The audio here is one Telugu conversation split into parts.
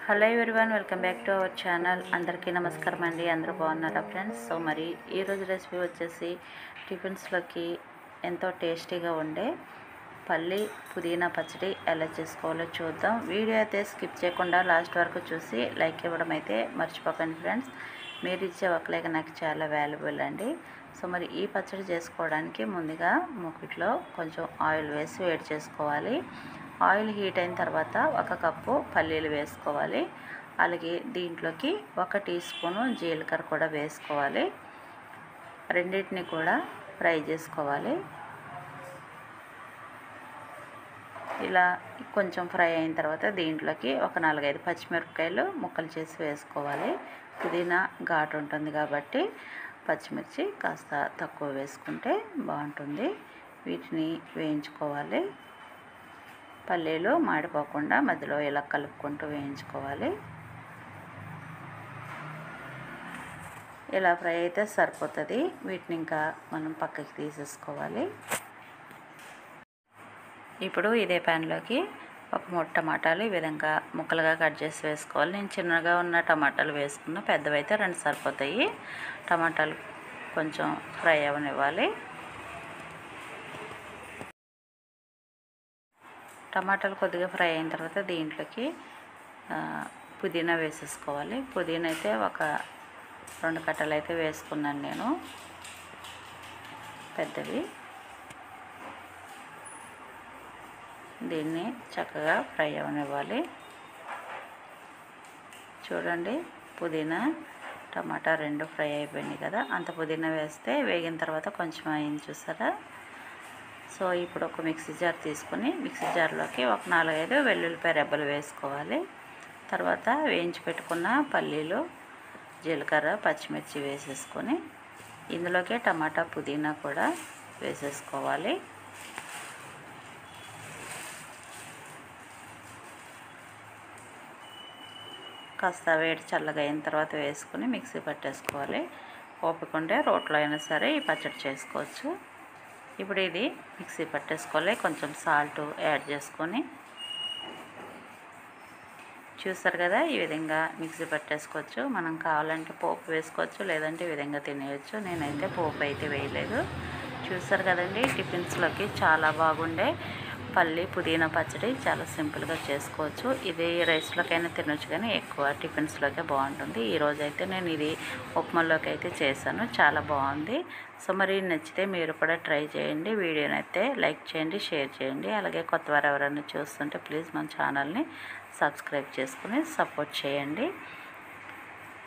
Hello everyone, welcome back to our channel. అందరికీ నమస్కారం అండి. అందరూ బాగున్నారా ఫ్రెండ్స్? సో మరి ఈరోజు రెసిపీ వచ్చేసి టిఫిన్స్లోకి ఎంతో టేస్టీగా ఉండే పల్లి పుదీనా పచ్చడి ఎలా చేసుకోవాలో చూద్దాం. వీడియో అయితే స్కిప్ చేయకుండా లాస్ట్ వరకు చూసి లైక్ ఇవ్వడం అయితే మర్చిపోకండి ఫ్రెండ్స్. మీరు ఇచ్చే ఒక లైక్ నాకు చాలా వాల్యుబుల్ అండి. సో మరి ఈ పచ్చడి చేసుకోవడానికి ముందుగా మూకిట్లో కొంచెం ఆయిల్ వేసి వేడి చేసుకోవాలి. ఆయిల్ హీట్ అయిన తర్వాత 1 కప్పు పల్లీలు వేసుకోవాలి. అలాగే దీంట్లోకి 1 టీ స్పూను జీలకర్ర కూడా వేసుకోవాలి. రెండింటిని కూడా ఫ్రై చేసుకోవాలి. ఇలా కొంచెం ఫ్రై అయిన తర్వాత దీంట్లోకి ఒక 4-5 పచ్చిమిరపకాయలు ముక్కలు చేసి వేసుకోవాలి. పుదీనా ఘాటు ఉంటుంది కాబట్టి పచ్చిమిర్చి కాస్త తక్కువ వేసుకుంటే బాగుంటుంది. వీటిని వేయించుకోవాలి. పల్లీలు మాడిపోకుండా మధ్యలో ఇలా కలుపుకుంటూ వేయించుకోవాలి. ఇలా ఫ్రై అయితే సరిపోతుంది. వీటిని ఇంకా మనం పక్కకి తీసేసుకోవాలి. ఇప్పుడు ఇదే ప్యాన్లోకి 1 టమాటాలు ఈ విధంగా ముక్కలుగా కట్ చేసి వేసుకోవాలి. నేను చిన్నగా ఉన్న టమాటాలు వేసుకున్న, పెద్దవైతే 2 సరిపోతాయి. టమాటాలు కొంచెం ఫ్రై అవనివ్వాలి. టమాటాలు కొద్దిగా ఫ్రై అయిన తర్వాత దీంట్లోకి పుదీనా వేసేసుకోవాలి. పుదీనా అయితే ఒక 2 కట్టలు అయితే వేసుకున్నాను నేను, పెద్దవి. దీన్ని చక్కగా ఫ్రై అవనివ్వాలి. చూడండి, పుదీనా టమాటా 2 ఫ్రై అయిపోయినాయి కదా. అంత పుదీనా వేస్తే వేగిన తర్వాత కొంచెం అయింది, చూసారా? సో ఇప్పుడు ఒక మిక్సీ జార్ తీసుకొని మిక్సీ జార్లోకి ఒక 4-5 వెల్లుల్లిపాయ రెబ్బలు వేసుకోవాలి. తర్వాత వేయించి పెట్టుకున్న పల్లీలు, జీలకర్ర, పచ్చిమిర్చి వేసేసుకొని ఇందులోకి టమాటా పుదీనా కూడా వేసేసుకోవాలి. కాస్త వేడి చల్లగా అయిన తర్వాత వేసుకొని మిక్సీ పట్టేసుకోవాలి. ఓపిక ఉంటే రోట్లో అయినా సరే ఈ పచ్చడి చేసుకోవచ్చు. ఇప్పుడు ఇది మిక్సీ పట్టేసుకోవాలి. కొంచెం సాల్ట్ యాడ్ చేసుకొని, చూస్తారు కదా, ఈ విధంగా మిక్సీ పట్టేసుకోవచ్చు. మనం కావాలంటే పోపు వేసుకోవచ్చు, లేదంటే ఈ విధంగా తినేయచ్చు. నేనైతే పోపు అయితే వేయలేదు. చూస్తారు కదండి, టిఫిన్స్లోకి చాలా బాగుండే పల్లి పుదీనా పచ్చడి చాలా సింపుల్గా చేసుకోవచ్చు. ఇది రైస్లోకైనా తినొచ్చు, కానీ ఎక్కువ టిఫిన్స్లోకే బాగుంటుంది. ఈరోజు అయితే నేను ఇది ఉప్మాలోకి అయితే చేశాను, చాలా బాగుంది. సో మరి నచ్చితే మీరు కూడా ట్రై చేయండి. వీడియోని అయితే లైక్ చేయండి, షేర్ చేయండి. అలాగే కొత్త వారు ఎవరైనా చూస్తుంటే ప్లీజ్ మన ఛానల్ని సబ్స్క్రైబ్ చేసుకుని సపోర్ట్ చేయండి.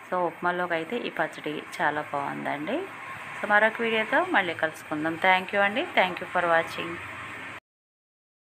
సో ఉప్మాలోకి అయితే ఈ పచ్చడి చాలా బాగుందండి. సో మరొక వీడియోతో మళ్ళీ కలుసుకుందాం. థ్యాంక్ యూ అండి. Thank you for watching.